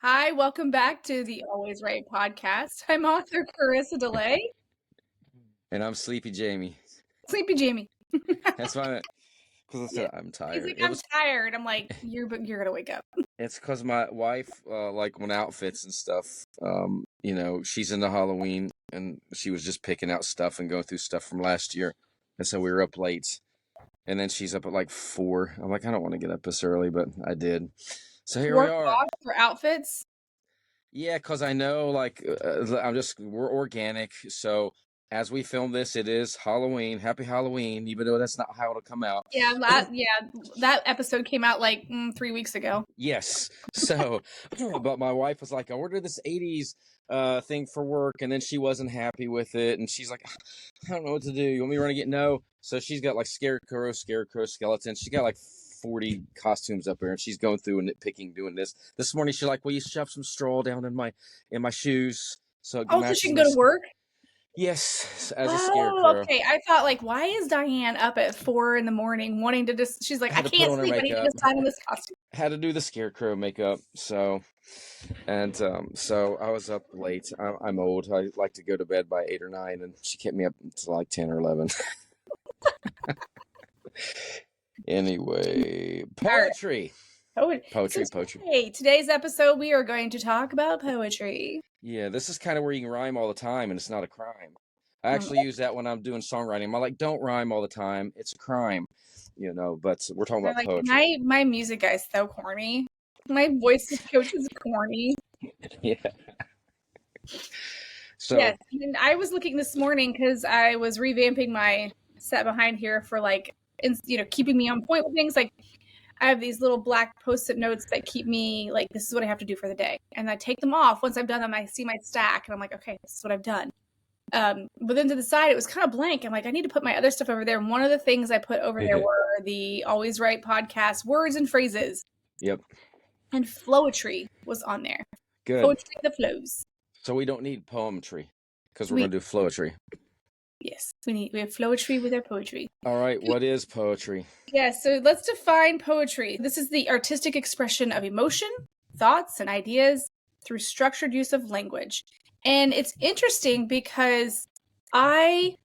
Hi, welcome back to the Always Right podcast. I'm author Carissa DeLay. And I'm Sleepy Jamie. Sleepy Jamie. That's why, because I said I'm He's tired. like, I'm tired. I'm like, you're gonna wake up. It's because my wife, like when outfits and stuff, she's into Halloween, and she was just picking out stuff and going through stuff from last year, and so we were up late, and then she's up at like 4. I'm like, I don't want to get up this early, but I did. So here we are. For outfits. Yeah, because I know, like, we're organic, so. As we film this, it is Halloween. Happy Halloween, even though that's not how it'll come out. Yeah, that episode came out like 3 weeks ago. Yes. So, but my wife was like, I ordered this 80s thing for work, and then she wasn't happy with it, and she's like, I don't know what to do. You want me to run again? No. So she's got like scarecrow, skeleton. She got like 40 costumes up there, and she's going through and nitpicking, doing this. This morning, she's like, will you shove some straw down in my shoes? So she can go to work? Yes, as a scarecrow. Okay. I thought, like, why is Diane up at 4 a.m. wanting to just? She's like, I can't sleep. I need to decide on this costume. Had to do the scarecrow makeup, so I was up late. I'm old. I like to go to bed by 8 or 9, and she kept me up until like 10 or 11. Anyway, poetry. Poetry. Hey, today's episode, we are going to talk about poetry. Yeah, this is kind of where you can rhyme all the time, and it's not a crime. I actually use that when I'm doing songwriting. I'm like, don't rhyme all the time. It's a crime, but we're talking about poetry. My music guy's so corny. My voice coach is corny. Yeah. So yes, and I was looking this morning because I was revamping my set behind here for keeping me on point with things. Like, I have these little black Post-it notes that keep me like, this is what I have to do for the day, and I take them off. Once I've done them, I see my stack, and I'm like, okay, this is what I've done. But then to the side, it was kind of blank. I'm like, I need to put my other stuff over there. And one of the things I put over there were the Always Right podcast words and phrases. Yep. And flowetry was on there. Good. Poetry that flows. So we don't need poetry because we're going to do flowetry. Yes, we have flowetry with our poetry. All right, what is poetry? So let's define poetry. This is the artistic expression of emotion, thoughts, and ideas through structured use of language. And it's interesting because I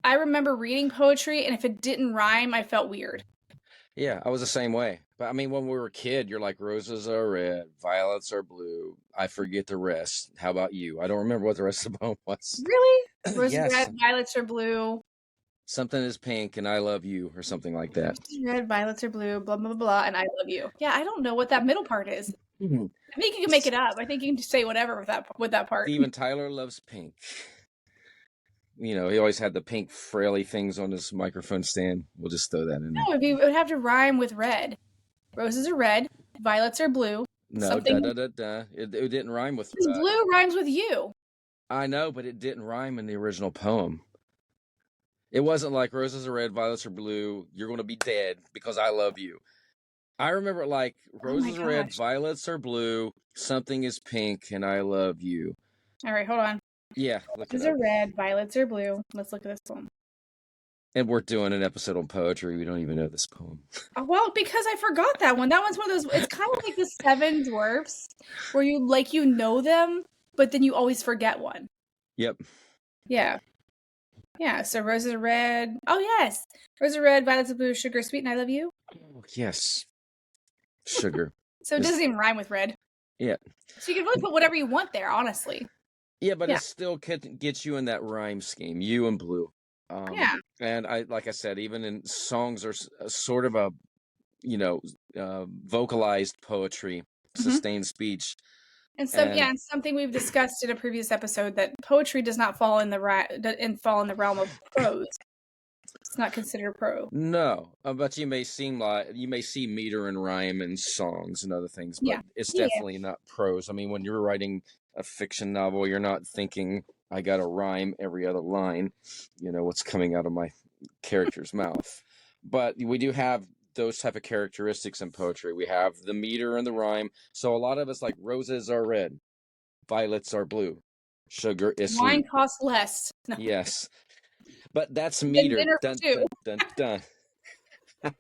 remember reading poetry, and if it didn't rhyme, I felt weird. Yeah, I was the same way. But I mean, when we were a kid, you're like, roses are red, violets are blue. I forget the rest. How about you? I don't remember what the rest of the poem was. Really? Roses are red, violets are blue. Something is pink, and I love you, or something like that. Red, violets are blue, blah, blah, blah, and I love you. Yeah, I don't know what that middle part is. Mm-hmm. I think you can make it up. I think you can just say whatever with that part. Steven Tyler loves pink. He always had the pink frilly things on his microphone stand. We'll just throw that in there. No, it would have to rhyme with red. Roses are red, violets are blue. No, It didn't rhyme with blue rhymes with you. I know, but it didn't rhyme in the original poem. It wasn't like roses are red, violets are blue. You're going to be dead because I love you. I remember like roses are red, violets are blue. Something is pink, and I love you. All right, hold on. Yeah. Roses are red, violets are blue. Let's look at this one. And we're doing an episode on poetry. We don't even know this poem. Well, because I forgot that one. That one's one of those. It's kind of like the Seven Dwarfs, where you know them, but then you always forget one. Yep. Yeah. Yeah. So roses are red. Oh yes, roses are red, violets are blue, sugar sweet, and I love you. Oh, yes. Sugar. So it doesn't even rhyme with red. Yeah. So you can really put whatever you want there, honestly. Yeah, but it still gets you in that rhyme scheme. You and blue. Yeah. And like I said, even in songs are sort of a, vocalized poetry, sustained speech. And so, and something we've discussed in a previous episode, that poetry does not fall in the realm of prose. It's not considered prose. No, but you may see meter and rhyme in songs and other things, but it's definitely not prose. I mean, when you're writing a fiction novel, you're not thinking, I got to rhyme every other line, what's coming out of my character's mouth. But we do have those type of characteristics in poetry. We have the meter and the rhyme. So a lot of us, like, roses are red, violets are blue, sugar is sweet. Wine costs less. No. Yes. But that's meter. Dun, dun, dun, dun.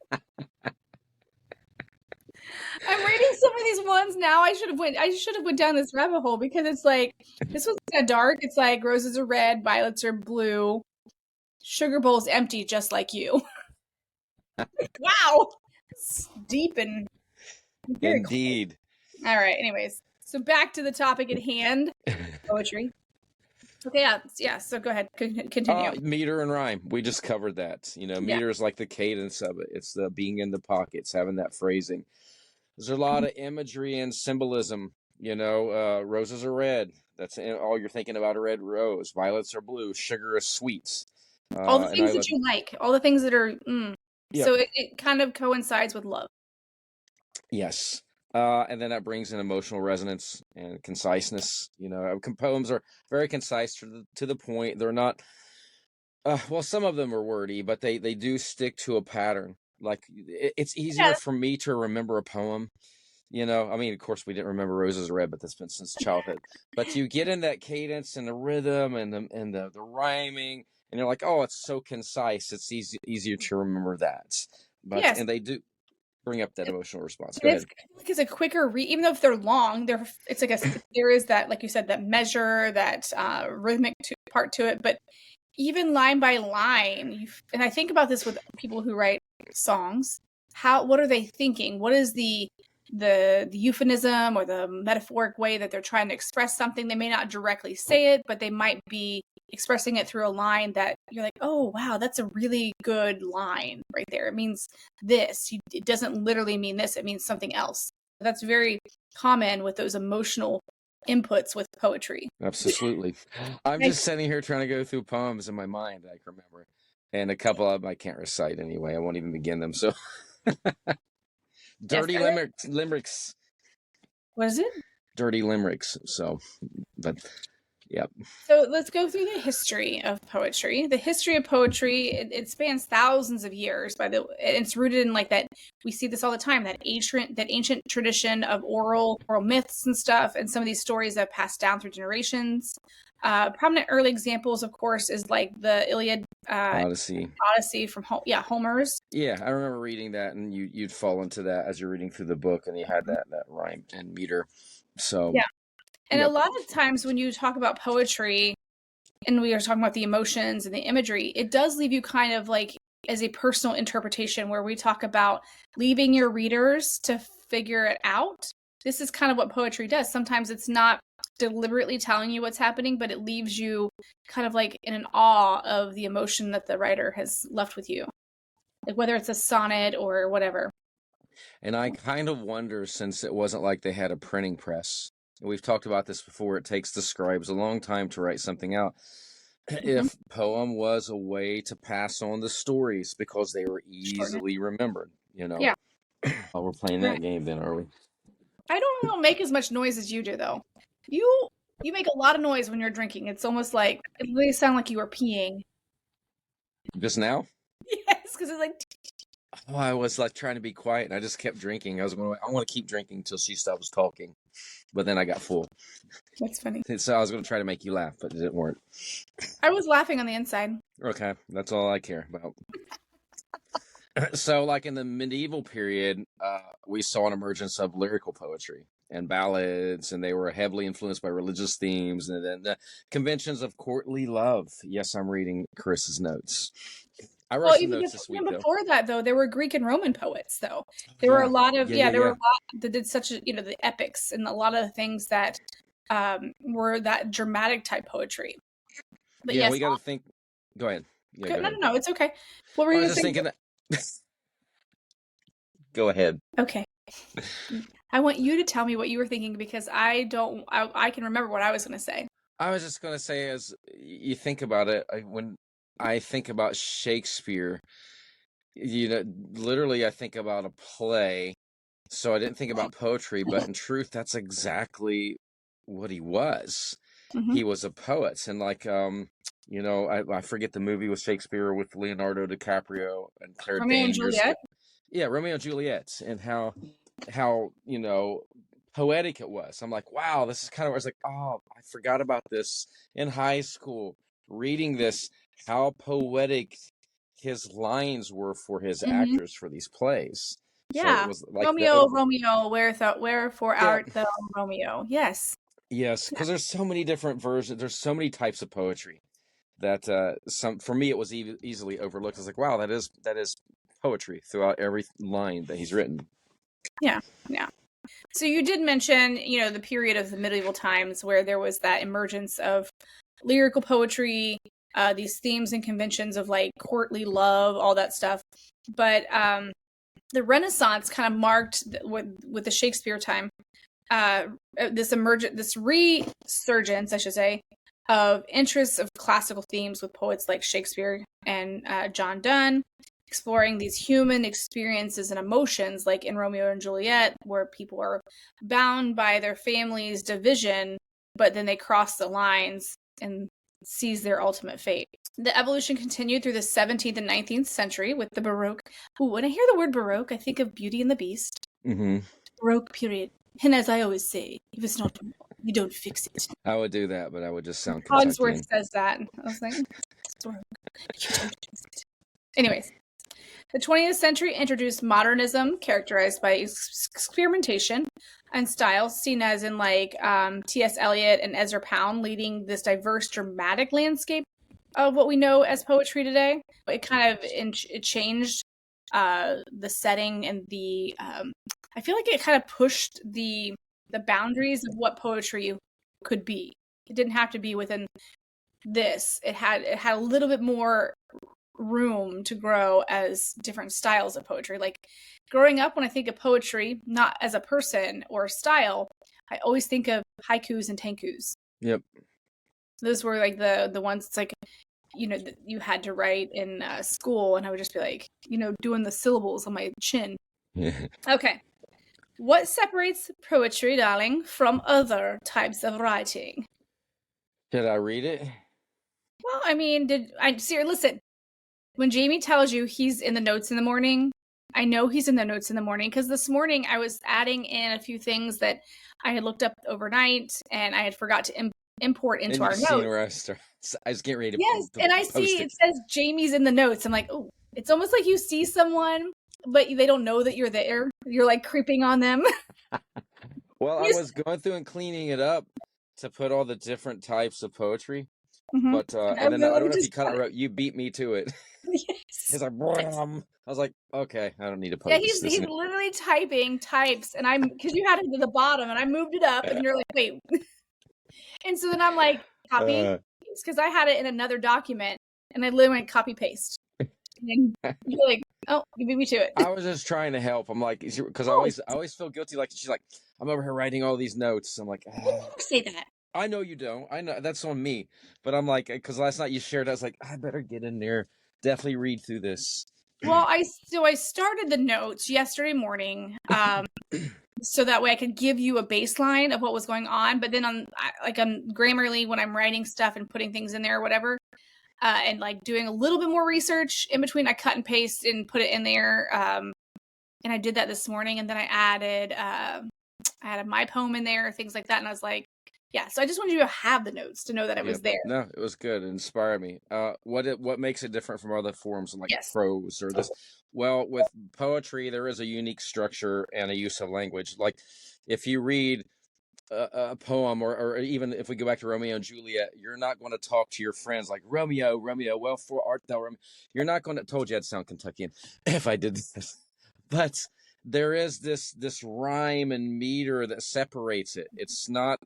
I'm reading some of these ones now. I should have went down this rabbit hole because it's like this one's kind of dark. It's like roses are red, violets are blue, sugar bowl's empty, just like you. Wow, it's deep and very cool. Indeed. All right. Anyways, so back to the topic at hand, poetry. Okay. Yeah. Yeah. So go ahead. Continue. Meter and rhyme. We just covered that. Yeah. Meter is like the cadence of it. It's the being in the pockets, having that phrasing. There's a lot of imagery and symbolism. Roses are red. That's all you're thinking about, a red rose. Violets are blue. Sugar is sweet. All the And I things love. that you like, all the things that are. Yep. So it kind of coincides with love. Yes. And then that brings in emotional resonance and conciseness. Poems are very concise to the point. They're not. Well, some of them are wordy, but they do stick to a pattern. Like it's easier Yeah. for me to remember a poem. I mean, of course, we didn't remember Roses Are Red, but that's been since childhood. But you get in that cadence and the rhythm and the rhyming, and you're like, oh, it's so concise. It's easier to remember that. Yes. And they do bring up that emotional response. Go It's ahead. like it's a quicker read, even though if they're long, it's like there is that, like you said, that measure, that rhythmic part to it. But even line by line, and I think about this with people who write songs. What are they thinking? What is the euphemism or the metaphoric way that they're trying to express something? They may not directly say it, but they might be expressing it through a line that you're like, oh wow, that's a really good line right there. It means this. It doesn't literally mean this. It means something else. That's very common with those emotional inputs with poetry. Absolutely. I'm just sitting here trying to go through poems in my mind I can remember. And a couple of them I can't recite anyway. I won't even begin them. So dirty limericks. What is it? Dirty limericks. So, but yeah. So let's go through the history of poetry. The history of poetry, it spans thousands of years. It's rooted in like that. We see this all the time. That ancient tradition of oral myths and stuff, and some of these stories that passed down through generations. Prominent early examples, of course, is like the Iliad, Odyssey from Homer's. Yeah, I remember reading that, and you'd fall into that as you're reading through the book, and you had that rhyme and meter. So yeah. And a lot of times when you talk about poetry and we are talking about the emotions and the imagery, it does leave you kind of like as a personal interpretation where we talk about leaving your readers to figure it out. This is kind of what poetry does. Sometimes it's not deliberately telling you what's happening, but it leaves you kind of like in an awe of the emotion that the writer has left with you. Like whether it's a sonnet or whatever. And I kind of wonder, since it wasn't like they had a printing press, we've talked about this before, it takes the scribes a long time to write something out. If poem was a way to pass on the stories because they were easily remembered, Yeah. Oh, we're playing that game then, are we? I don't make as much noise as you do, though. You make a lot of noise when you're drinking. It's almost like it really sound like you were peeing. Just now? Yes, because it's like. Oh, I was like trying to be quiet, and I just kept drinking. I want to keep drinking until she stops talking, but then I got full. That's funny. So I was going to try to make you laugh, but it didn't work. I was laughing on the inside. Okay, that's all I care about. So, like in the medieval period, we saw an emergence of lyrical poetry and ballads, and they were heavily influenced by religious themes and then the conventions of courtly love. Yes, I'm reading Chris's notes. I wrote some notes this week, before that, though, there were Greek and Roman poets, though. There were a lot of, there were a lot that did such a, the epics and a lot of the things that were that dramatic type poetry. But yes, we got to think. Go ahead. Yeah, no, it's okay. What were you just thinking? Go ahead. Okay. I want you to tell me what you were thinking because I can remember what I was going to say. I was just going to say, as you think about it, when I think about Shakespeare, literally I think about a play. So I didn't think about poetry, but in truth, that's exactly what he was. Mm-hmm. He was a poet. And like, I forget the movie with Shakespeare with Leonardo DiCaprio and Claire Romeo and Juliet. Yeah, Romeo and Juliet, and how poetic it was. I'm like, wow, this is kind of where I was like, oh, I forgot about this in high school, reading this, how poetic his lines were for his actors for these plays. So it Yeah. was like Romeo, Romeo, wherefore yeah. art thou, Romeo? Yes. Yes, because there's so many different versions. There's so many types of poetry that some for me it was easily overlooked. I was like, wow, that is poetry throughout every line that he's written. Yeah. Yeah. So you did mention, the period of the medieval times where there was that emergence of lyrical poetry, these themes and conventions of like courtly love, all that stuff. But the Renaissance kind of marked with the Shakespeare time, this resurgence, I should say, of interests of classical themes with poets like Shakespeare and John Donne, exploring these human experiences and emotions, like in Romeo and Juliet, where people are bound by their family's division, but then they cross the lines and seize their ultimate fate. The evolution continued through the 17th and 19th century with the Baroque. Ooh, when I hear the word Baroque, I think of Beauty and the Beast. Mm-hmm. Baroque period. And as I always say, if it's not wrong, you don't fix it. I would do that, but I would just sound Cogsworth Kentuckian. says that. I was like, it's Baroque. You don't fix it. Anyways, the 20th century introduced modernism, characterized by experimentation and styles seen as in like T.S. Eliot and Ezra Pound, leading this diverse dramatic landscape of what we know as poetry today. It kind of it changed the setting and the I feel like it kind of pushed the boundaries of what poetry could be. It didn't have to be within this. It had a little bit more room to grow as different styles of poetry. Like growing up, when I think of poetry, not as a person or style, I always think of haikus and tankus. Yep. Those were like the ones. It's like that you had to write in school, and I would just be like doing the syllables on my chin. Okay. What separates poetry, darling, from other types of writing? Did I read it? Well, I mean, listen. When Jamie tells you he's in the notes in the morning, I know he's in the notes in the morning because this morning I was adding in a few things that I had looked up overnight and I had forgot to import into our notes. Where I was getting ready to Yes, and I see it says Jamie's in the notes. I'm like, oh, it's almost like you see someone, but they don't know that you're there. You're like creeping on them. Well, I was going through and cleaning it up to put all the different types of poetry. Mm-hmm. But and then I don't know if you kind of wrote, you beat me to it. Yes. He's like, I was like, okay, I don't need to post. Yeah, he's literally types, and I'm because you had it to the bottom, and I moved it up, and you're like, wait. And so then I'm like, copy, because I had it in another document, and I literally went copy paste. And you're like, oh, you beat me to it. I was just trying to help. I'm like, because I always feel guilty. Like she's like, I'm over here writing all these notes. I'm like, say that. I know you don't. I know that's on me. But I'm like, because last night you shared, I was like, I better get in there, definitely read through this. Well, I started the notes yesterday morning, so that way I could give you a baseline of what was going on. But then on Grammarly, when I'm writing stuff and putting things in there or whatever, and like doing a little bit more research in between, I cut and paste and put it in there. And I did that this morning, and then I added my poem in there, things like that. And I was like, yeah. So I just wanted you to have the notes to know that it was there. No, it was good. It inspired me. What makes it different from other forms like prose or this? Well, with poetry, there is a unique structure and a use of language. Like if you read a poem, or even if we go back to Romeo and Juliet, you're not going to talk to your friends like Romeo, wherefore art thou? You're not going to. Told you I'd sound Kentuckian if I did this, but there is this rhyme and meter that separates it. It's not.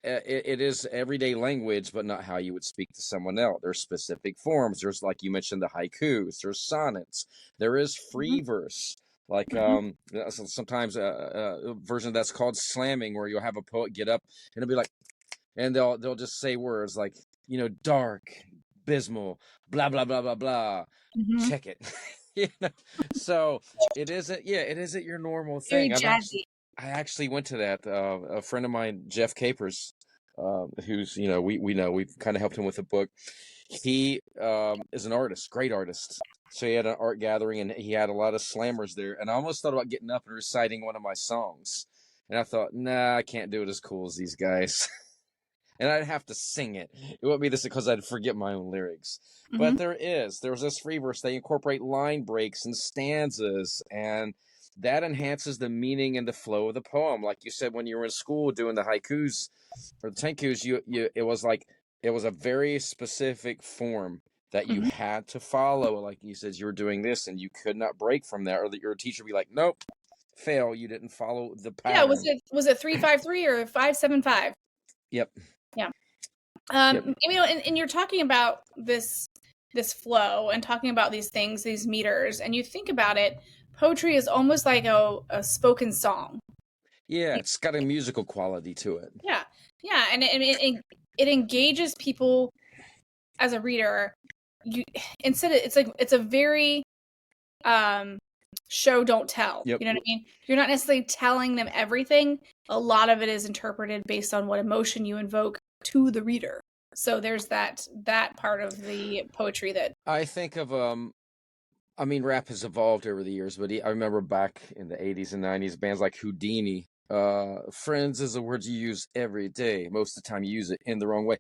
It is everyday language, but not how you would speak to someone else. There's specific forms. There's, like you mentioned, the haikus. There's sonnets. There is free verse. Like sometimes a version that's called slamming, where you'll have a poet get up and it'll be like, and they'll just say words like, dark, abysmal, blah blah blah blah blah. Check it. So it isn't your normal thing. Very jazzy. I actually went to that. A friend of mine, Jeff Capers, who's we know, we've kind of helped him with a book. He is an artist, great artist. So he had an art gathering, and he had a lot of slammers there. And I almost thought about getting up and reciting one of my songs, and I thought, nah, I can't do it as cool as these guys. And I'd have to sing it. It wouldn't be this because I'd forget my own lyrics. But there was this free verse. They incorporate line breaks and stanzas, and that enhances the meaning and the flow of the poem. Like you said, when you were in school doing the haikus or the tenkus, it was like it was a very specific form that you had to follow. Like you said, you were doing this and you could not break from that, or that your teacher would be like, "Nope, fail. You didn't follow the Yeah, pattern." was it 3-5-3 or 5-7-5? Yep. Yeah. Yep. You know, and you're talking about this flow and talking about these things, these meters, and you think about it, poetry is almost like a spoken song. Yeah, it's got a musical quality to it. Yeah, yeah, and it engages people as a reader. You instead of, it's a very show don't tell. Yep. You know what I mean? You're not necessarily telling them everything. A lot of it is interpreted based on what emotion you invoke to the reader. So there's that part of the poetry that I think of I mean, rap has evolved over the years, but I remember back in the 80s and 90s, bands like Houdini. Friends is a word you use every day. Most of the time, you use it in the wrong way.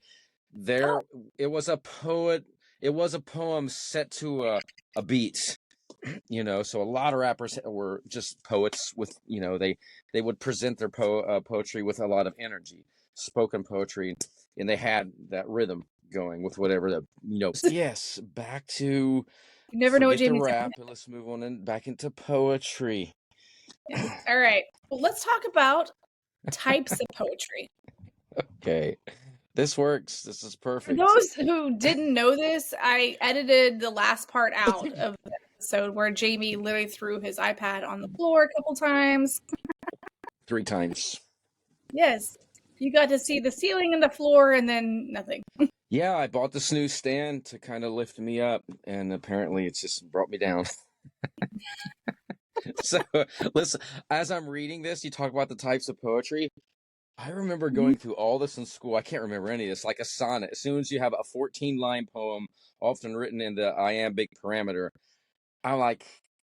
There, it was a poet. It was a poem set to a beat. You know, so a lot of rappers were just poets with, you know, they would present their poetry with a lot of energy, spoken poetry, and they had that rhythm going with whatever the, you know. Yes, back to you never know what forget the Jamie's rap and let's move on and back into poetry. Yes. All right. Well, let's talk about types of poetry. Okay, this works. This is For perfect. those who didn't know this, I edited the last part out of the episode where Jamie literally threw his iPad on the floor a couple times. 3 times. Yes. You got to see the ceiling and the floor and then nothing. Yeah, I bought this new stand to kind of lift me up, and apparently it's just brought me down. So, listen, as I'm reading this, you talk about the types of poetry. I remember going through all this in school. I can't remember any of this, like a sonnet. As soon as you have a 14-line poem, often written in the iambic parameter, I'm like,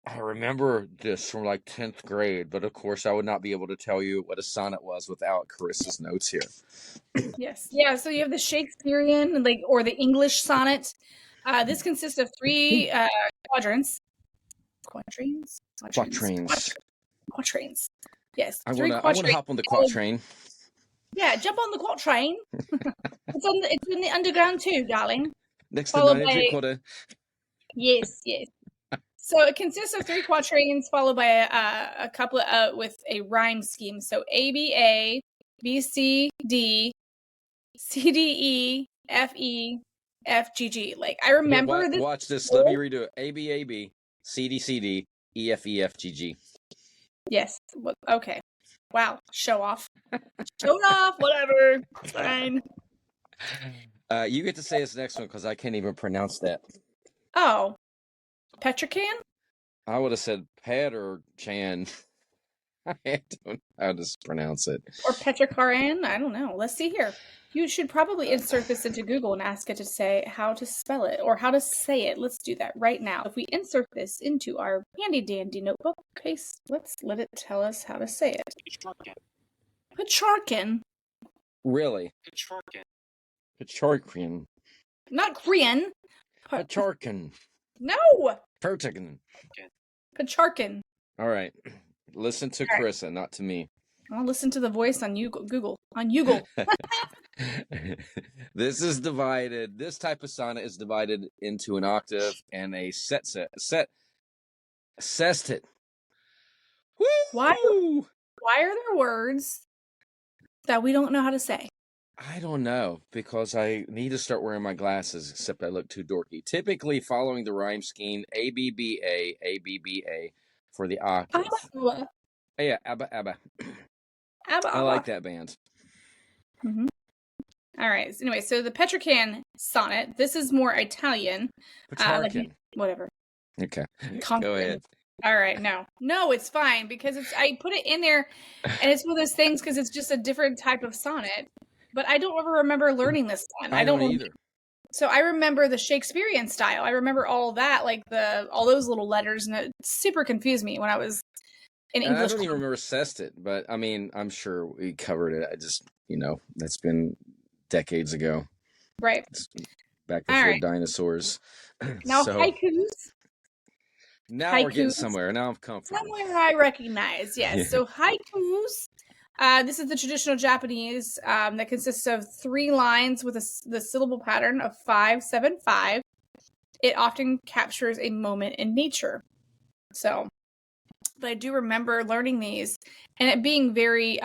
I remember this from like 10th grade, but of course I would not be able to tell you what a sonnet was without Carissa's notes here. Yes. Yeah. So you have the Shakespearean, like, or the English sonnet. This consists of 3 quadrants. Quatrains? Quatrains. Quatrains. Yes. I 3 wanna quatrains. hop on the quatrain. Yeah, jump on the quatrain. It's in the underground too, darling. Next to Followed 9 by quarter. yes, yes. So it consists of 3 quatrains followed by a couple of with a rhyme scheme. So ABA, BCD, CDE, FE, FGG. Like I remember this. Watch this. Let me redo it. ABAB, CDCD, EFEFGG. Yes. Okay. Wow. Show off. Show off. Whatever. Fine. You get to say this next one because I can't even pronounce that. Oh, Petrican? I would have said Pet or Chan. I don't know how to pronounce it. Or Petricaran? I don't know. Let's see here. You should probably insert this into Google and ask it to say how to spell it or how to say it. Let's do that right now. If we insert this into our handy dandy notebook case, let's let it tell us how to say it. Petrarchan. Really? Petrarchan. Not Korean. Petrarchan. No! Petrarchan. Petrarchan. All right. Listen to Carissa, not to me. I'll listen to the voice on Google. On Google. This is divided. This type of sonnet is divided into an octave and a sestet. Woo! Why are there words that we don't know how to say? I don't know, because I need to start wearing my glasses, except I look too dorky. Typically following the rhyme scheme ABBA, ABBA for the octave. Abba. Yeah, ABBA, ABBA. Abba. I like that band. Mm-hmm. All right. So anyway, so the Petrarchan sonnet. This is more Italian. Petrarchan. Whatever. Okay. Confident. Go ahead. All right. No, it's fine because I put it in there, and it's one of those things because it's just a different type of sonnet. But I don't ever remember learning this one. I don't either. So I remember the Shakespearean style. I remember all that, like all those little letters, and it super confused me when I was in English. I don't even remember sestet, but I mean, I'm sure we covered it. I just, that's been decades ago. Right. Back before dinosaurs. Now haikus. Now we're getting Haikus. somewhere. Now I'm comfortable. Somewhere I recognize, yes. Yeah. So haikus. This is the traditional Japanese that consists of 3 lines with the syllable pattern of 5-7-5. It often captures a moment in nature. So, but I do remember learning these and it being very,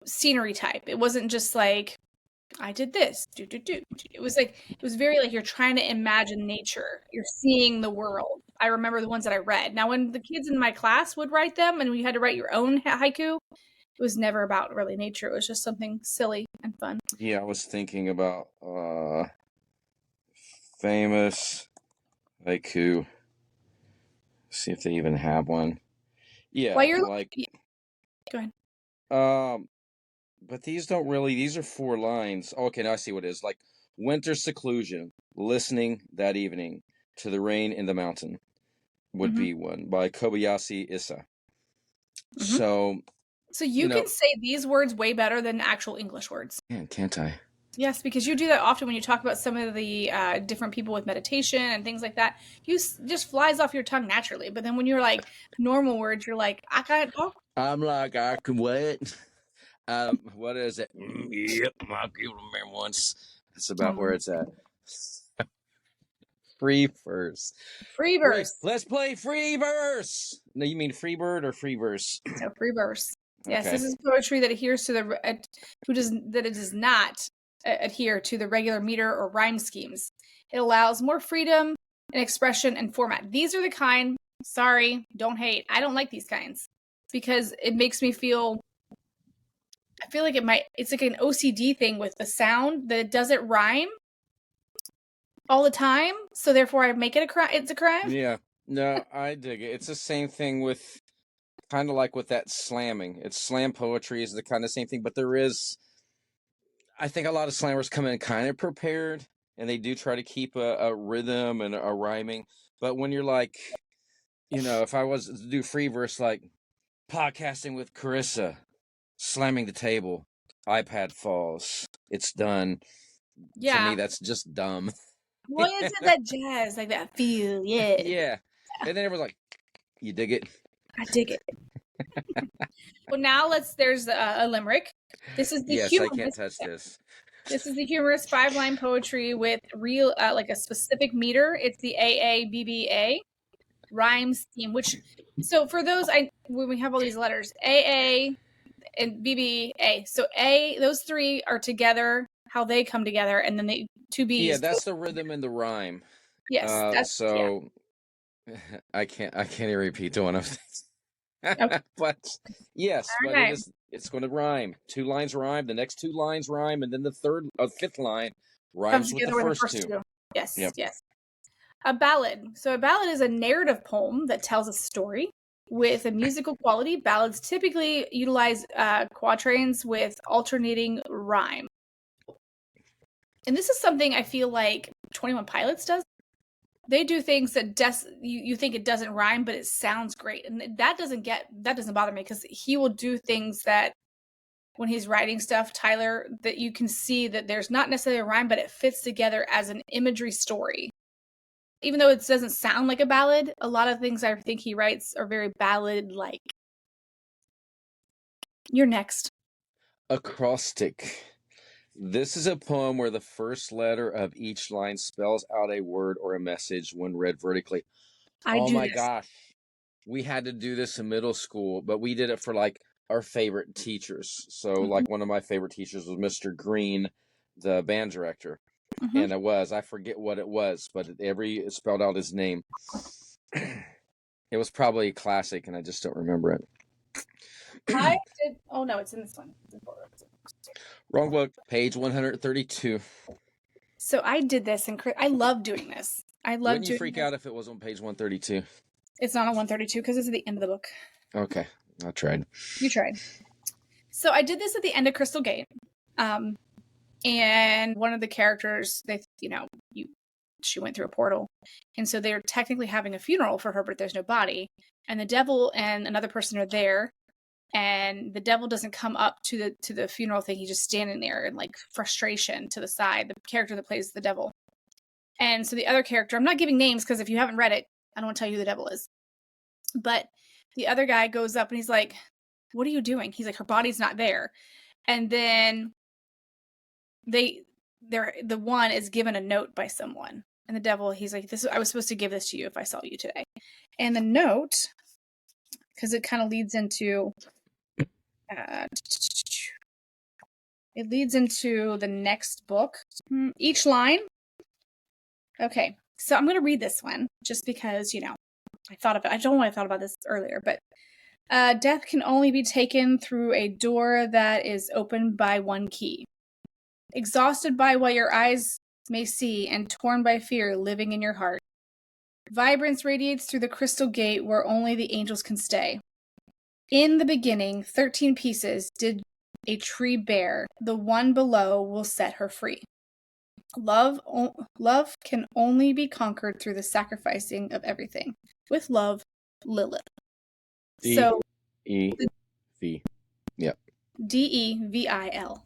scenery type. It wasn't just like, I did this. It was very like you're trying to imagine nature. You're seeing the world. I remember the ones that I read. Now, when the kids in my class would write them and you had to write your own haiku, it was never about really nature. It was just something silly and fun. Yeah, I was thinking about famous haiku. See if they even have one. Yeah, While you're like go ahead. But these don't really. These are 4 lines. Okay, now I see what it is. Like winter seclusion, listening that evening to the rain in the mountain would be one by Kobayashi Issa. So you can say these words way better than actual English words. Man, can't I? Yes, because you do that often when you talk about some of the different people with meditation and things like that. You just flies off your tongue naturally. But then when you're like normal words, you're like, I can't talk. I'm like, I can wait. What is it? Yep, I can remember once. That's about where it's at. Free verse. Free verse. Let's play free verse. No, you mean free bird or free verse? No, free verse. Yes, Okay. this is poetry that adheres to it does not adhere to the regular meter or rhyme schemes. It allows more freedom and expression and format. These are the kind. Sorry, don't hate. I don't like these kinds because it makes me feel. I feel like it's like an OCD thing with the sound that it doesn't rhyme all the time. So therefore I make it it's a crime. Yeah. No, I dig it. It's the same thing with kind of like with that slamming. It's slam poetry is the kind of same thing, but I think a lot of slammers come in kind of prepared and they do try to keep a rhythm and a rhyming. But when you're like, if I was to do free verse, like podcasting with Carissa, slamming the table, iPad falls, it's done. Yeah. To me, that's just dumb. Well, it's that jazz, like that feel, yeah. Yeah. And then everyone's like, you dig it? I dig it. Well, now there's a limerick. This is the Yes, I can't touch this. This is the humorous 5-line poetry with real, like a specific meter. It's the AABBA rhyme scheme, so for those, when we have all these letters, AA and BBA, so those 3 are together, how they come together, and then the 2 B's. Yeah, that's the rhythm and the rhyme. Yes, yeah. I can't even repeat one of these. Okay. But yes, all right. It's going to rhyme. 2 lines rhyme, the next 2 lines rhyme, and then the 5th line rhymes with the first 2. Yes, yep. Yes. A ballad. So a ballad is a narrative poem that tells a story with a musical quality. Ballads typically utilize quatrains with alternating rhyme. And this is something I feel like 21 Pilots does. They do things that you think it doesn't rhyme, but it sounds great. And that doesn't bother me because he will do things that when he's writing stuff, Tyler, that you can see that there's not necessarily a rhyme, but it fits together as an imagery story. Even though it doesn't sound like a ballad, a lot of things I think he writes are very ballad-like. You're next. Acrostic. This is a poem where the first letter of each line spells out a word or a message when read vertically. Oh my gosh. We had to do this in middle school, but we did it for like our favorite teachers. So like one of my favorite teachers was Mr. Green, the band director. And I forget what it was, but it spelled out his name. It was probably a classic and I just don't remember it. Oh no, it's in this one. Wrong book, page 132. So I did this, and I love doing this. Wouldn't you freak out if it was on page 132? It's not on 132 because it's at the end of the book. Okay, I tried. You tried. So I did this at the end of Crystal Gate. And one of the characters, she went through a portal. And so they're technically having a funeral for her, but there's no body. And the devil and another person are there. And the devil doesn't come up to the funeral thing. He's just standing there in like frustration to the side, the character that plays the devil. And so the other character, I'm not giving names because if you haven't read it, I don't want to tell you who the devil is. But the other guy goes up and he's like, what are you doing? He's like, her body's not there. And then the one is given a note by someone. And the devil, he's like, I was supposed to give this to you if I saw you today. And the note, because it kind of leads into the next book. Each line. Okay, so I'm going to read this one just because, I thought of it. I don't know why I thought about this earlier, but death can only be taken through a door that is opened by one key. Exhausted by what your eyes may see and torn by fear living in your heart. Vibrance radiates through the crystal gate where only the angels can stay. In the beginning, 13 pieces did a tree bear. The one below will set her free. Love can only be conquered through the sacrificing of everything. With love, Lilith. So D-E-V. Yep. D-E-V-I-L.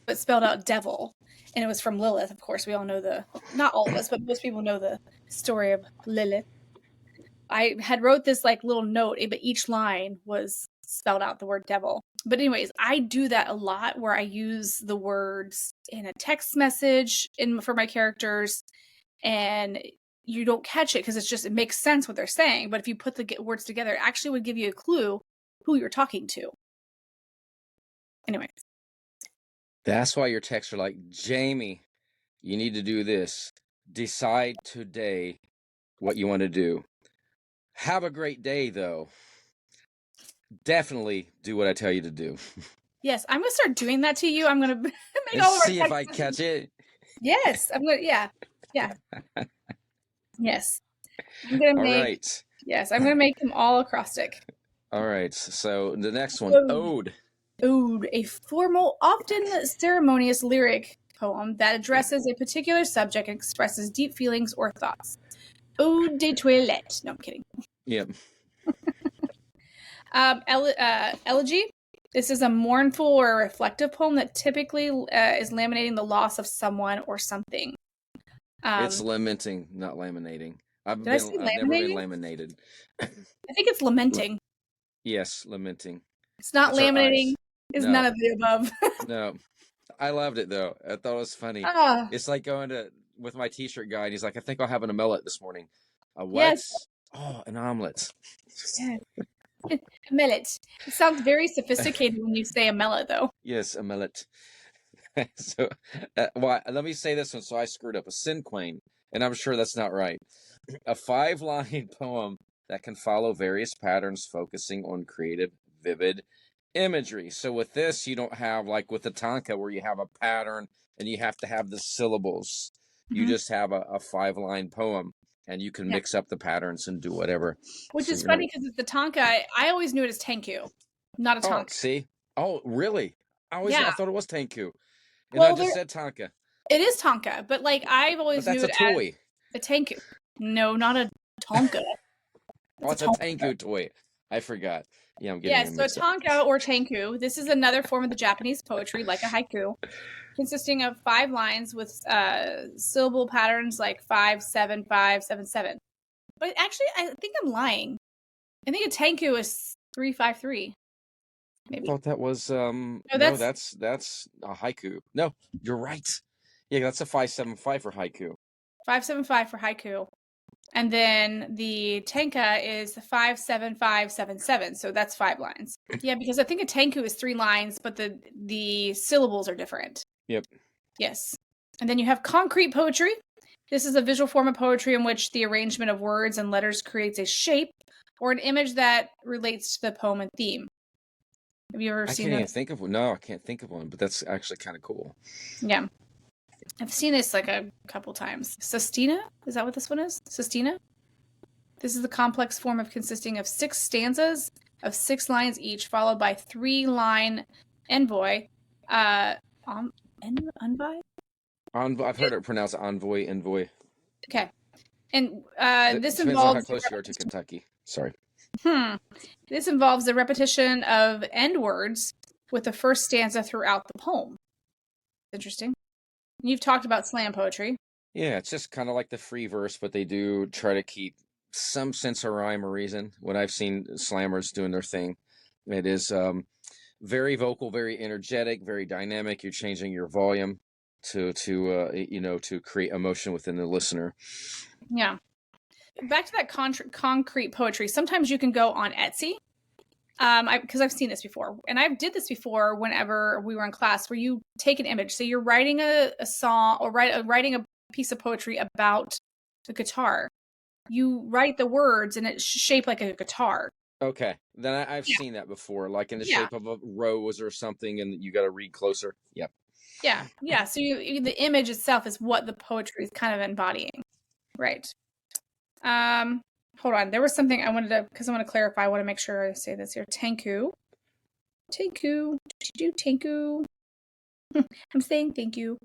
But spelled out devil. And it was from Lilith, of course. We all know not all of us, but most people know the story of Lilith. I had wrote this like little note, but each line was spelled out the word devil. But anyways, I do that a lot where I use the words in a text message for my characters, and you don't catch it because it makes sense what they're saying. But if you put the words together, it actually would give you a clue who you're talking to. Anyways. That's why your texts are like, Jamie, you need to do this. Decide today what you want to do. Have a great day, though. Definitely do what I tell you to do. Yes, I'm going to start doing that to you. I'm going to make and all of our see if I catch it. Yes, I'm going to, yeah. Yes. I'm going to make, right. Yes, I'm going to make them all acrostic. All right, so the next one, Ode. Ode, a formal, often ceremonious lyric poem that addresses a particular subject and expresses deep feelings or thoughts. Ode de toilette. No, I'm kidding. Yep. Elegy. This is a mournful or reflective poem that typically is lamenting the loss of someone or something. It's lamenting, not laminating. I've never been laminated. I think it's lamenting. Yes, lamenting. It's not laminating. It's none of the above. No. I loved it, though. I thought it was funny. It's like going with my t-shirt guy, and he's like, I think I'll have an omelette this morning. A what? Yes. Oh, an omelet. Yes. A millet. It sounds very sophisticated when you say a millet, though. Yes, a millet. So, let me say this one. So I screwed up. A cinquain, and I'm sure that's not right. A 5-line poem that can follow various patterns focusing on creative, vivid imagery. So with this, you don't have like with the tanka where you have a pattern and you have to have the syllables. Mm-hmm. You just have a 5-line poem. And you can mix up the patterns and do whatever. Which is funny because it's the tanka. I always knew it as tanku, not a tanka. See? Oh, really? I thought it was tanku. And well, I just said tanka. It is tanka, but like I've always knew it toy. As a tanku. No, not a tanka. It's a tanku toy. I forgot. Yeah, I'm getting so tanka or tanku. This is another form of the Japanese poetry, like a haiku, consisting of 5 lines with syllable patterns like 5, 7, 5, 7, 7. But actually, I think I'm lying. I think a tanku is 3, 5, 3. Maybe. I thought that was no, that's a haiku. No, you're right. Yeah, that's a 5, 7, 5 for haiku. 5, 7, 5 for haiku. And then the tanka is 5, 7, 5, 7, 7. So that's 5 lines. Yeah, because I think a tanku is 3 lines, but the syllables are different. Yep. Yes. And then you have concrete poetry. This is a visual form of poetry in which the arrangement of words and letters creates a shape or an image that relates to the poem and theme. Have you ever seen that? I can't think of one. No, I can't think of one, but that's actually kind of cool. Yeah. I've seen this like a couple times. Sestina? Is that what this one is? Sestina? This is the complex form of consisting of 6 stanzas of 6 lines each, followed by 3-line envoy. Envoy? I've heard it pronounced envoy. Okay. And this involves... Depends on how close you are to Kentucky. Sorry. This involves the repetition of end words with the first stanza throughout the poem. Interesting. You've talked about slam poetry. Yeah, it's just kind of like the free verse, but they do try to keep some sense of rhyme or reason. When I've seen slammers doing their thing, it is very vocal, very energetic, very dynamic. You're changing your volume to create emotion within the listener. Yeah. Back to that concrete poetry. Sometimes you can go on Etsy. Because I've seen this before, and I did this before whenever we were in class, where you take an image. So you're writing a song or writing a piece of poetry about the guitar. You write the words, and it's shaped like a guitar. Okay, then I've seen that before, like in the shape of a rose or something, and you got to read closer. Yep. Yeah. So the image itself is what the poetry is kind of embodying, right? Hold on. There was something I wanted to, because I want to clarify. I want to make sure I say this here. Tanku. I'm saying thank you.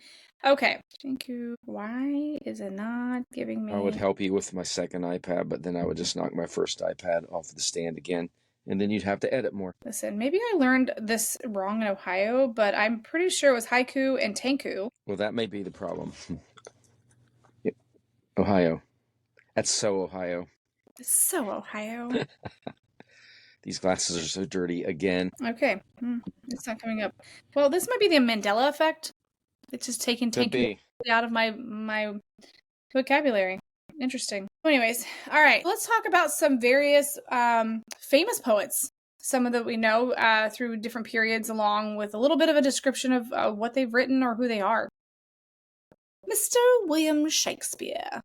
Okay. Thank you. Why is it not giving me? I would help you with my second iPad, but then I would just knock my first iPad off the stand again, and then you'd have to edit more. Listen, maybe I learned this wrong in Ohio, but I'm pretty sure it was haiku and tanku. Well, that may be the problem. Ohio. That's so Ohio. So Ohio. These glasses are so dirty again. Okay. It's not coming up. Well, this might be the Mandela effect. It's just taking tanku out of my vocabulary. Interesting. Anyways, all right. Let's talk about some various famous poets. Some of that we know through different periods, along with a little bit of a description of what they've written or who they are. Mr. William Shakespeare.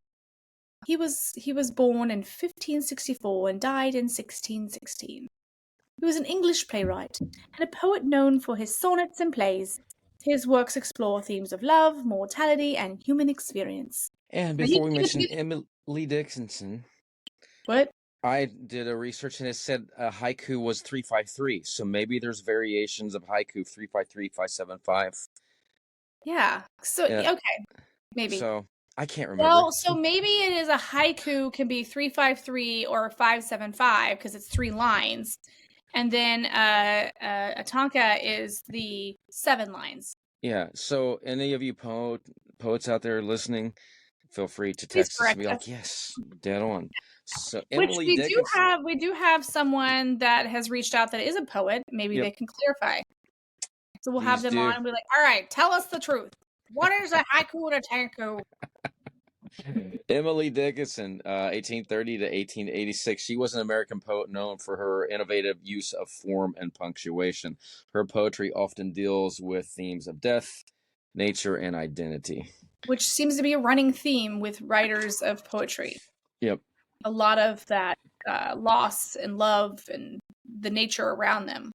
He was born in 1564 and died in 1616. He was an English playwright and a poet known for his sonnets and plays. His works explore themes of love, mortality, and human experience. And before we mention Emily Dickinson, what? I did a research and it said haiku was 353. So maybe there's variations of haiku 353, 575. Yeah. So okay, maybe. So I can't remember. Well, so maybe it is a haiku can be 353 or 575 because it's 3 lines. And then a tanka is the 7 lines. Yeah. So any of you poets out there listening, feel free to text us and be like, yes, dead on. So Emily Dickinson. We do have someone that has reached out that is a poet. Maybe they can clarify. So we'll have them on and be like, all right, tell us the truth. What is a haiku and a tanku? Emily Dickinson, 1830 to 1886. She was an American poet known for her innovative use of form and punctuation. Her poetry often deals with themes of death, nature, and identity. Which seems to be a running theme with writers of poetry. Yep. A lot of that loss and love and the nature around them.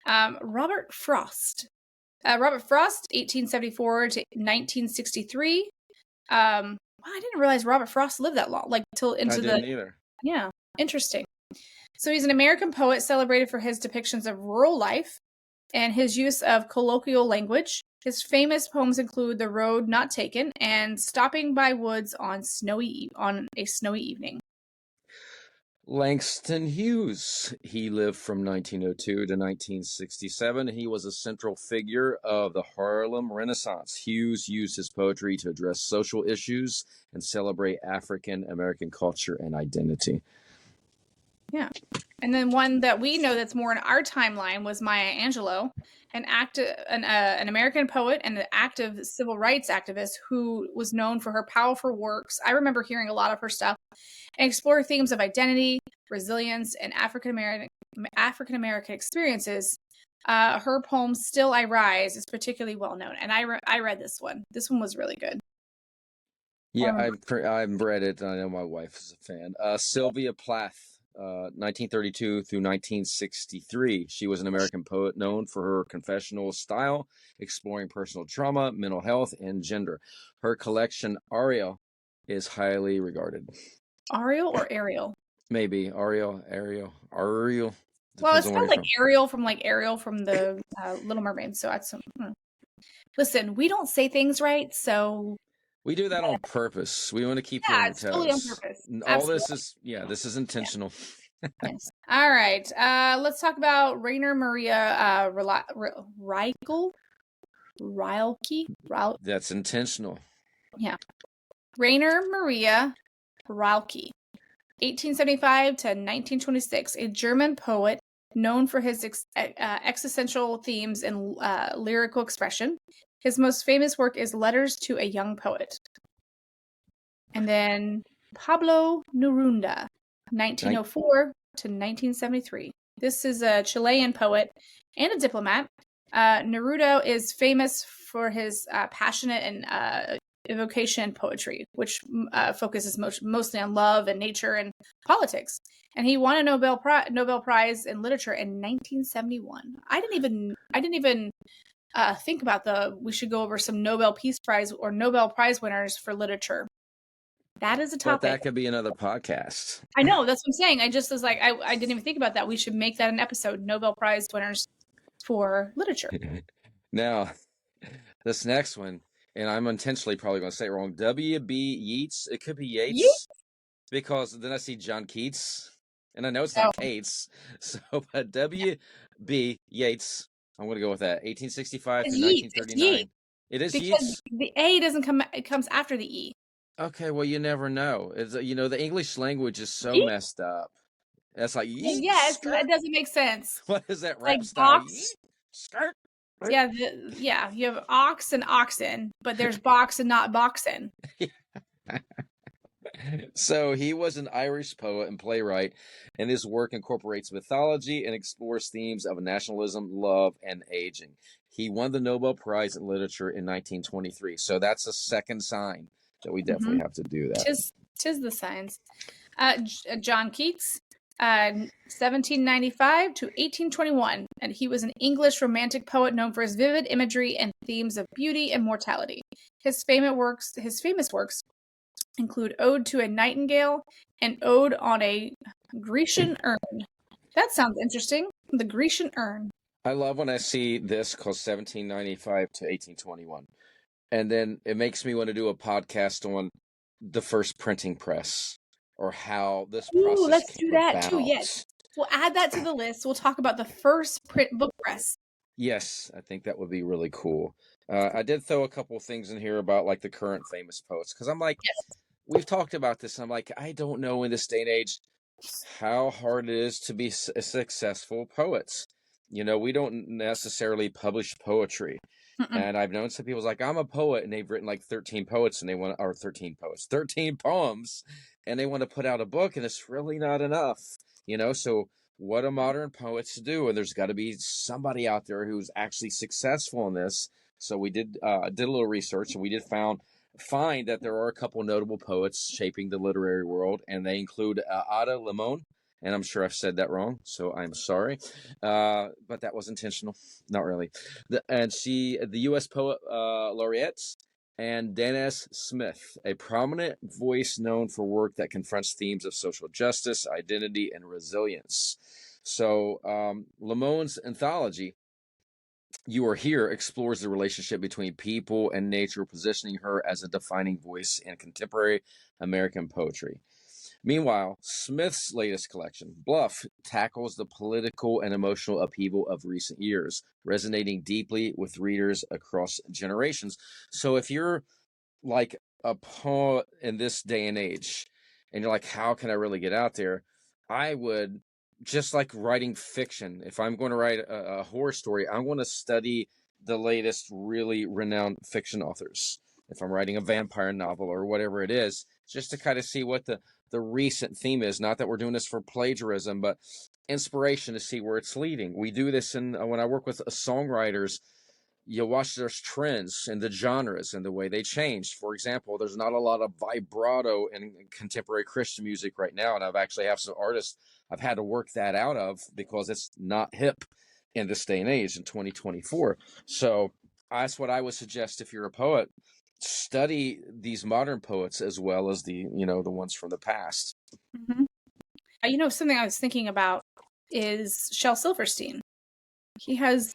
Robert Frost. 1874 to 1963. I didn't realize Robert Frost lived that long, like till into the. I didn't either. Yeah, interesting. So he's an American poet celebrated for his depictions of rural life and his use of colloquial language. His famous poems include "The Road Not Taken" and "Stopping by Woods on a Snowy Evening." Langston Hughes. He lived from 1902 to 1967. He was a central figure of the Harlem Renaissance. Hughes used his poetry to address social issues and celebrate African American culture and identity. Yeah. And then one that we know that's more in our timeline was Maya Angelou, an American poet and an active civil rights activist who was known for her powerful works. I remember hearing a lot of her stuff and explore themes of identity, resilience, and African American experiences. Her poem "Still I Rise" is particularly well known, and I read this one. This one was really good. Yeah, I've read it. I know my wife is a fan. Sylvia Plath. 1932 through 1963. She was an American poet known for her confessional style, exploring personal trauma, mental health, and gender. Her collection, Ariel, is highly regarded. Ariel or Ariel? Maybe Ariel. Well, it's spelled like Ariel from the Little Mermaid. So that's listen. We don't say things right, so we do that on purpose. We want to keep you on your toes. Totally on purpose. All this is intentional. Yeah. Yes. All right. Let's talk about Rainer Maria Rilke. That's intentional. Yeah. Rainer Maria Rilke. 1875 to 1926, a German poet known for his existential themes and lyrical expression. His most famous work is Letters to a Young Poet. And then Pablo Neruda, 1904 to 1973. This is a Chilean poet and a diplomat. Neruda is famous for his passionate and evocation poetry, which focuses mostly on love and nature and politics. And he won a Nobel Prize in literature in 1971. I didn't even think about we should go over some Nobel Peace Prize or Nobel Prize winners for literature. That is a topic. But that could be another podcast. I know, that's what I'm saying. I just was like, I didn't even think about that. We should make that an episode, Nobel Prize winners for literature. Now, this next one, and I'm intentionally probably going to say it wrong, W.B. Yeats. It could be Yeats, because then I see John Keats, and I know it's not Cates. So, but W.B. Yeats, I'm going to go with that. 1865 to 1939. It is Yeats. The A doesn't come, it comes after the E. Okay, well, you never know. It's the English language is so messed up. That's like yeet, yes, skirt. that doesn't make sense. What is that rap style? Yeet, skirt. Yeah, you have ox and oxen, but there's box and not boxen. So he was an Irish poet and playwright, and his work incorporates mythology and explores themes of nationalism, love, and aging. He won the Nobel Prize in Literature in 1923, so that's a second sign that we definitely have to do that. Tis the signs. John Keats, 1795 to 1821, and he was an English romantic poet known for his vivid imagery and themes of beauty and mortality. His famous works include Ode to a Nightingale and Ode on a Grecian Urn. That sounds interesting. The Grecian Urn. I love when I see this called 1795 to 1821. And then it makes me want to do a podcast on the first printing press, or how this process let's do that too. Yes, we'll add that to the list. We'll talk about the first print book press. Yes, I think that would be really cool. I did throw a couple of things in here about like the current famous poets, because I'm like, we've talked about this. I'm like, I don't know in this day and age how hard it is to be a successful poet. We don't necessarily publish poetry. And I've known some people's like, I'm a poet, and they've written like 13 poets, and 13 poems, and they want to put out a book, and it's really not enough, So what do modern poets do? And there's got to be somebody out there who's actually successful in this. So we did a little research, and we did find that there are a couple notable poets shaping the literary world, and they include Ada Limon. And I'm sure I've said that wrong, so I'm sorry. But that was intentional. Not really. The U.S. Poet Laureate, and Dennis Smith, a prominent voice known for work that confronts themes of social justice, identity, and resilience. So Limon's anthology, You Are Here, explores the relationship between people and nature, positioning her as a defining voice in contemporary American poetry. Meanwhile, Smith's latest collection, Bluff, tackles the political and emotional upheaval of recent years, resonating deeply with readers across generations. So if you're like a poet in this day and age, and you're like, how can I really get out there? I would, just like writing fiction, if I'm going to write a horror story, I'm going to study the latest really renowned fiction authors. If I'm writing a vampire novel or whatever it is, just to kind of see what the recent theme is. Not that we're doing this for plagiarism, but inspiration to see where it's leading. We do this when I work with songwriters. You watch their trends and the genres and the way they changed. For example, there's not a lot of vibrato in contemporary Christian music right now, and I've actually have some artists I've had to work that out of because it's not hip in this day and age in 2024. So that's what I would suggest if you're a poet. Study these modern poets as well as the ones from the past. Something I was thinking about is Shel Silverstein. He has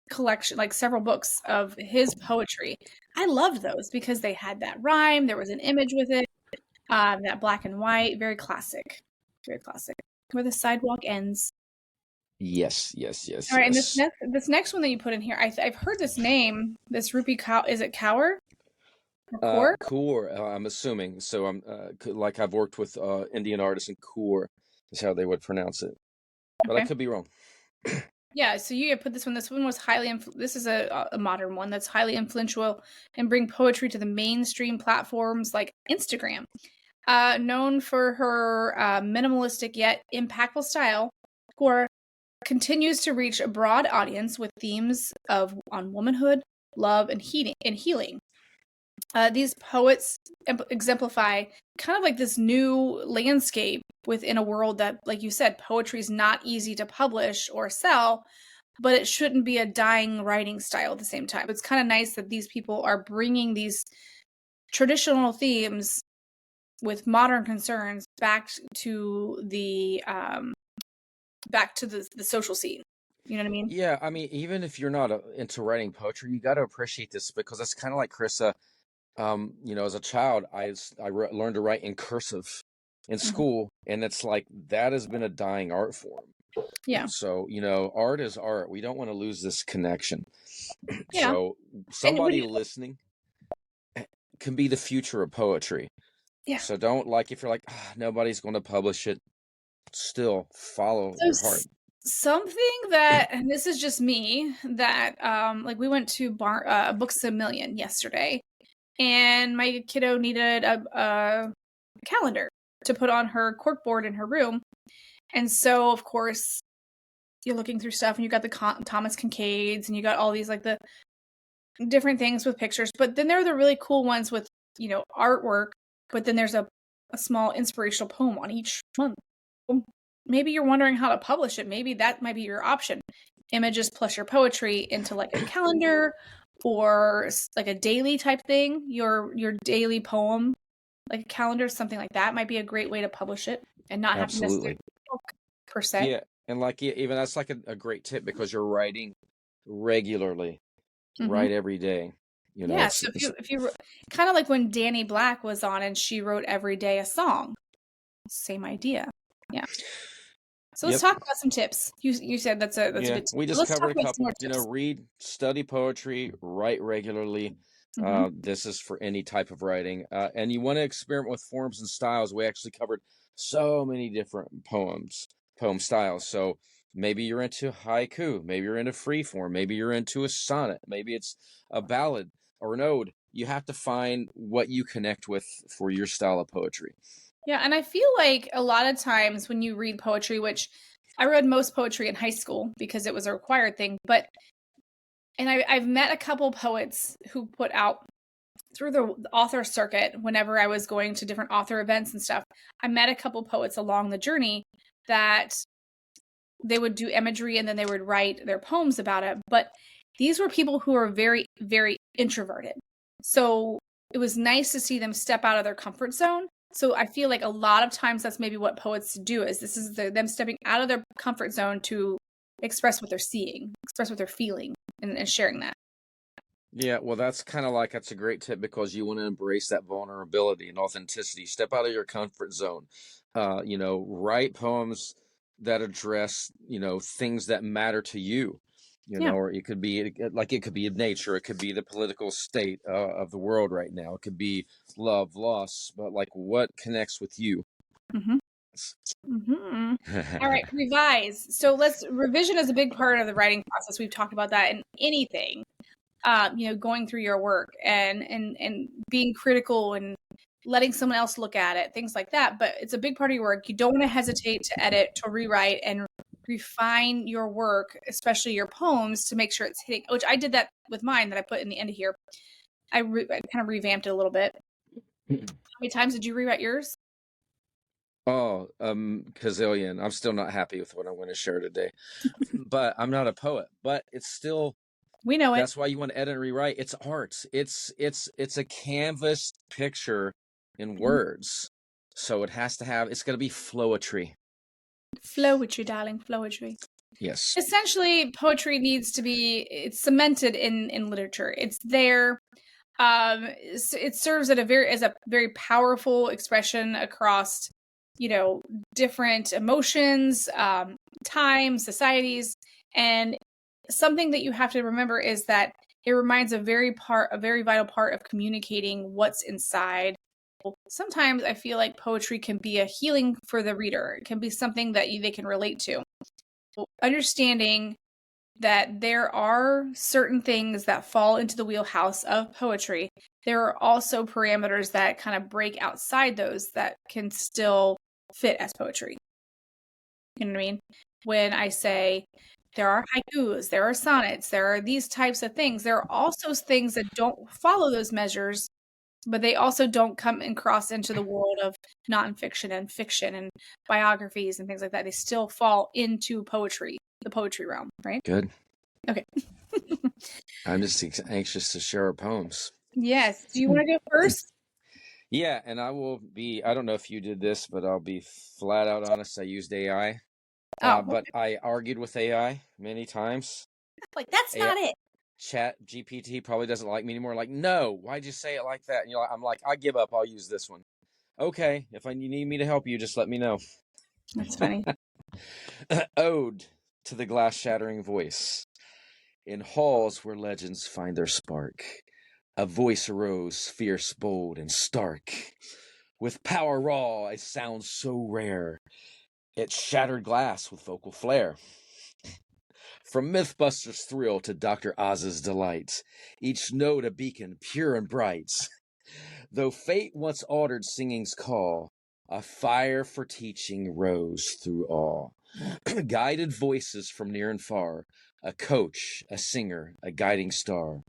collection, like several books of his poetry. I loved those because they had that rhyme. There was an image with it. That black and white, very classic, where the sidewalk ends. Yes. All right, and this next one that you put in here, I've heard this name, this Rupi Kaur. Is it Kaur? Core? Core, I'm assuming. So I'm like I've worked with Indian artists, and Core is how they would pronounce it, but I Okay. could be wrong. Yeah, so you put this one. This one was this is a modern one that's highly influential and bring poetry to the mainstream platforms like Instagram. Known for her minimalistic yet impactful style, Core continues to reach a broad audience with themes on womanhood, love, and healing. These poets exemplify kind of like this new landscape within a world that, like you said, poetry is not easy to publish or sell, but it shouldn't be a dying writing style at the same time. It's kind of nice that these people are bringing these traditional themes with modern concerns back to the social scene. You know what I mean? Yeah, I mean, even if you're not into writing poetry, you got to appreciate this because it's kind of like Carissa. As a child, learned to write in cursive in Mhm. school, and it's like that has been a dying art form. Yeah, So, art is art. We don't want to lose this connection. yeah. So, And what do somebody you? listening can be the future of poetry. Yeah. So, don't like if you're like, nobody's going to publish it, still follow So your heart. something that, and this is just me, that like we went to Books a Million yesterday, and my kiddo needed a calendar to put on her corkboard in her room, and so of course you're looking through stuff, and you got the Thomas Kincaids, and you got all these like the different things with pictures, but then there are the really cool ones with artwork, but then there's a small inspirational poem on each month. Maybe you're wondering how to publish it. Maybe that might be your option. Images plus your poetry into like a calendar or like a daily type thing. Your daily poem, like a calendar, something like that might be a great way to publish it and not have to necessarily Absolutely. book per se. Yeah. And like, even that's like a great tip because you're writing regularly, Mm-hmm. write every day. Yeah, so if you kind of like when Danny Black was on and she wrote every day a song, same idea. Yeah. So let's Yep. talk about some tips. You said that's a Yeah, good tip. we So just let's talk covered a about some couple. more tips. Read, study poetry, write regularly. Mm-hmm. This is for any type of writing. And you want to experiment with forms and styles. We actually covered so many different poem styles. So maybe you're into haiku, maybe you're into free form, maybe you're into a sonnet, maybe it's a ballad or an ode. You have to find what you connect with for your style of poetry. Yeah, and I feel like a lot of times when you read poetry, which I read most poetry in high school because it was a required thing, and I've met a couple poets who put out through the author circuit whenever I was going to different author events and stuff. I met a couple poets along the journey that they would do imagery and then they would write their poems about it. But these were people who are very, very introverted. So it was nice to see them step out of their comfort zone. So I feel like a lot of times that's maybe what poets do is this is them stepping out of their comfort zone to express what they're seeing, express what they're feeling, and sharing that. Yeah, well, that's a great tip because you want to embrace that vulnerability and authenticity. Step out of your comfort zone. Write poems that address, things that matter to you, Yeah. or it could be nature, it could be the political state of the world right now, it could be love, loss, but like what connects with you. Mm-hmm. Mm-hmm. All right, revise. So revision is a big part of the writing process. We've talked about that in anything. Going through your work and being critical and letting someone else look at it, things like that. But it's a big part of your work. You don't want to hesitate to edit, to rewrite, and refine your work, especially your poems, to make sure it's hitting. Which I did that with mine that I put in the end of here. I kind of revamped it a little bit. How many times did you rewrite yours? Oh, gazillion. I'm still not happy with what I'm going to share today, but I'm not a poet, but it's still. We know it. That's why you want to edit and rewrite. It's art. It's a canvas picture in words. So it's got to be flowetry. Flowetry, darling, flowetry. Yes. Essentially, poetry needs to be it's cemented in literature. It's there. It serves as a very powerful expression across, different emotions, times, societies, and something that you have to remember is that it reminds a very vital part of communicating what's inside. Sometimes I feel like poetry can be a healing for the reader. It can be something that they can relate to. Understanding that there are certain things that fall into the wheelhouse of poetry. There are also parameters that kind of break outside those that can still fit as poetry. You know what I mean? When I say there are haikus, there are sonnets, there are these types of things, there are also things that don't follow those measures, but they also don't come and cross into the world of nonfiction and fiction and biographies and things like that. They still fall into poetry, the poetry realm, right? Good. Okay. I'm just anxious to share our poems. Yes. Do you want to go first? Yeah, and I don't know if you did this, but I'll be flat out honest. I used AI. But I argued with AI many times. Like, that's not it. Chat GPT probably doesn't like me anymore. Like, no, why'd you say it like that? And I'm like, I give up. I'll use this one. Okay, if you need me to help you, just let me know. That's funny. Ode to the glass shattering voice. In halls where legends find their spark, a voice arose, fierce, bold, and stark. With power raw, a sound so rare, it shattered glass with vocal flair. From Mythbusters' thrill to Dr. Oz's delight, each note a beacon pure and bright. Though fate once ordered singing's call, a fire for teaching rose through all. Guided voices from near and far, a coach, a singer, a guiding star.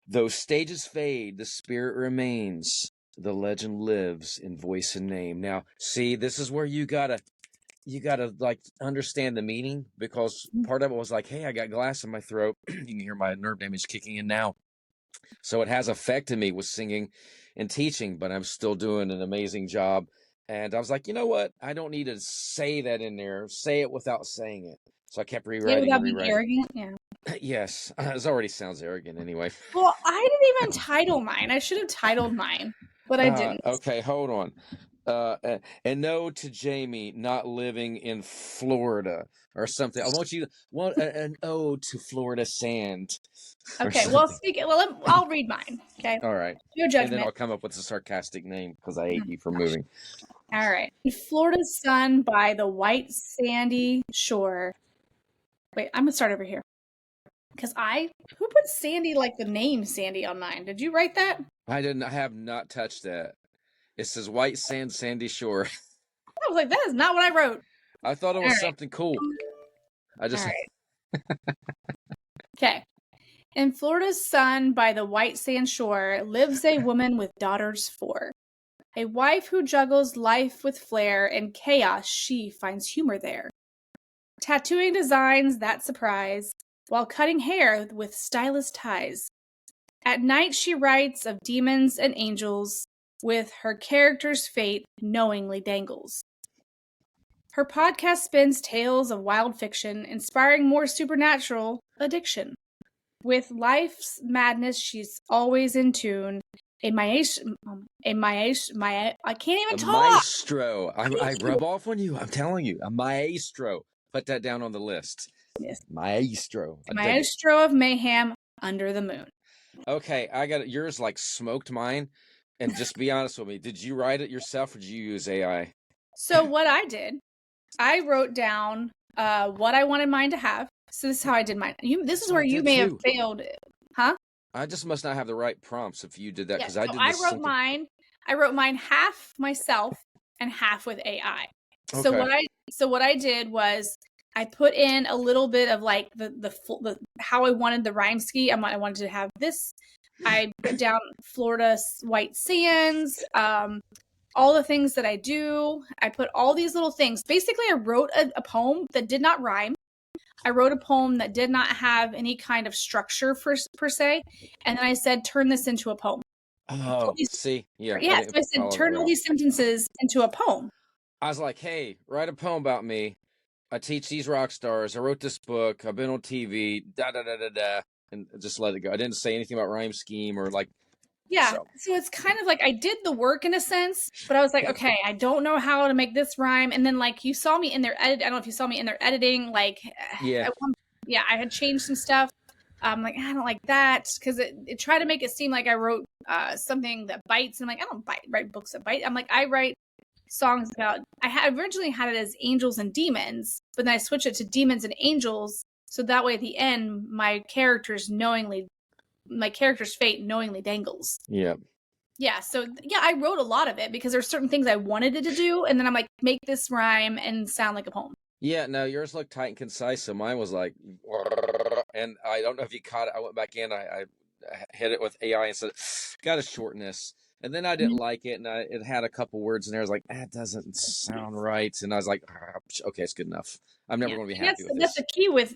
Though stages fade, the spirit remains. The legend lives in voice and name. Now, see, this is where you gotta like understand the meaning, because part of it was like, hey, I got glass in my throat. You can hear my nerve damage kicking in now. So it has affected me with singing and teaching, but I'm still doing an amazing job. And I was like, you know what? I don't need to say that in there. Say it without saying it. So I kept rewriting and rewriting. Arrogant? Yeah. Yes. It already sounds arrogant anyway. Well, I didn't even title mine. I should have titled mine, but I didn't. Okay, hold on. And no to Jamie not living in Florida or something. I want an ode to Florida sand. Okay, well, I'll read mine. Okay. All right. No judgment. And then I'll come up with a sarcastic name because I hate you for moving. All right. Florida's sun by the white sandy shore. Wait, I'm gonna start over here. Because who put Sandy like the name Sandy on mine? Did you write that? I have not touched that. It says white sand, sandy shore. I was like, that is not what I wrote. I thought it was something cool. All right. Okay. In Florida's sun by the white sand shore lives a woman with daughters 4. A wife who juggles life with flair and chaos, she finds humor there. Tattooing designs that surprise while cutting hair with stylist ties. At night she writes of demons and angels, with her character's fate knowingly dangles. Her podcast spins tales of wild fiction, inspiring more supernatural addiction. With life's madness, she's always in tune. I can't even talk. Maestro. I rub off on you. I'm telling you, a maestro. Put that down on the list. Yes. Maestro. Maestro of mayhem under the moon. Okay, I got it. Yours like smoked mine. And just be honest with me. Did you write it yourself or did you use AI? So what I did, I wrote down what I wanted mine to have. So this is how I did mine. This is where you may have failed. Huh? I just must not have the right prompts if you did that, because I wrote mine. I wrote mine half myself and half with AI. Okay. So what I did was I put in a little bit of like the how I wanted the rhyme scheme. I wanted to have this. I put down Florida white sands, all the things that I do. I put all these little things. Basically, I wrote a poem that did not rhyme. I wrote a poem that did not have any kind of structure per se. And then I said, turn this into a poem. Oh, see? Yeah. Yeah, so I said, turn all these sentences into a poem. I was like, hey, write a poem about me. I teach these rock stars. I wrote this book. I've been on TV. Da-da-da-da-da. And just let it go. I didn't say anything about rhyme scheme or like. Yeah. So it's kind of like I did the work in a sense, but I was like, okay, I don't know how to make this rhyme. And then like you saw me in their edit. I don't know if you saw me in their editing. Like, yeah, I had changed some stuff. I'm like, I don't like that, because it tried to make it seem like I wrote something that bites. And I'm like, I don't write books that bite. I'm like, I write songs about, originally had it as angels and demons, but then I switched it to demons and angels, so that way at the end my character's fate knowingly dangles. Yeah, so yeah, I wrote a lot of it because there's certain things I wanted it to do, and then I'm like, make this rhyme and sound like a poem. Yeah, no, yours looked tight and concise, so mine was like, and I don't know if you caught it. I went back in, I hit it with AI and said, gotta shorten this. And then I didn't like it, and it had a couple words in there. I was like, that doesn't sound right. And I was like, okay, it's good enough. I'm never going to be happy with this. That's the key with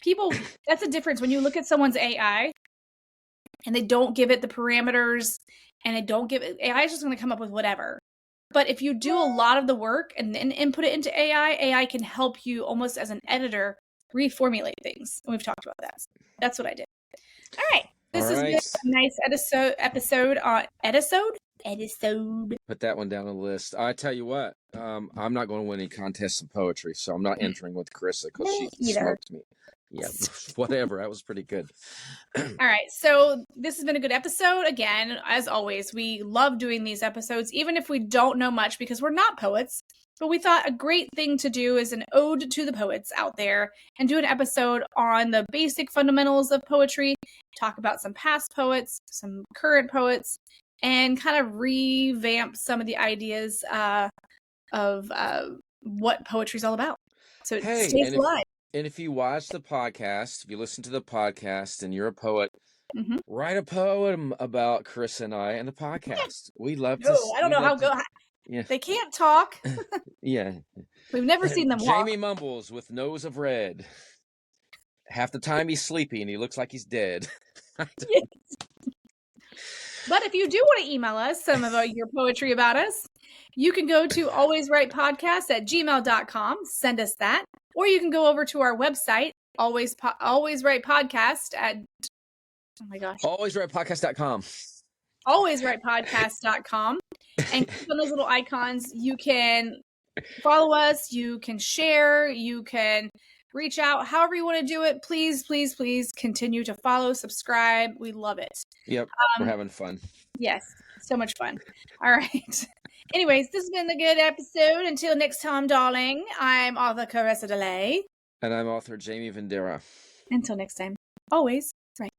people. That's the difference when you look at someone's AI and they don't give it the parameters, and they don't give it, AI is just going to come up with whatever. But if you do a lot of the work and then input it into AI can help you almost as an editor reformulate things. And we've talked about that. That's what I did. All right. This has been a nice episode on episode. Put that one down on the list. I tell you what, I'm not going to win any contests of poetry, so I'm not entering with Carissa because she smoked me. Yeah, whatever. That was pretty good. All right. So this has been a good episode. Again, as always, we love doing these episodes, even if we don't know much, because we're not poets. But we thought a great thing to do is an ode to the poets out there, and do an episode on the basic fundamentals of poetry, talk about some past poets, some current poets, and kind of revamp some of the ideas of what poetry is all about. So it stays alive. And if you watch the podcast, if you listen to the podcast and you're a poet, write a poem about Chris and I and the podcast. We love to. I don't know how go. Yeah. They can't talk. Yeah. We've never seen them walk. Jamie mumbles with nose of red. Half the time he's sleepy and he looks like he's dead. Yes. But if you do want to email us some of your poetry about us, you can go to alwayswritepodcast@gmail.com. Send us that. Or you can go over to our website, Always Write Podcast at, oh my gosh, alwayswritepodcast.com. alwayswritepodcast.com. And click on those little icons. You can follow us, you can share, you can reach out, however you want to do it. Please, please, please continue to follow, subscribe. We love it. Yep, we're having fun. Yes, so much fun. All right. Anyways, this has been a good episode. Until next time, darling, I'm author Carissa DeLay. And I'm author Jamie Vendera. Until next time, always write.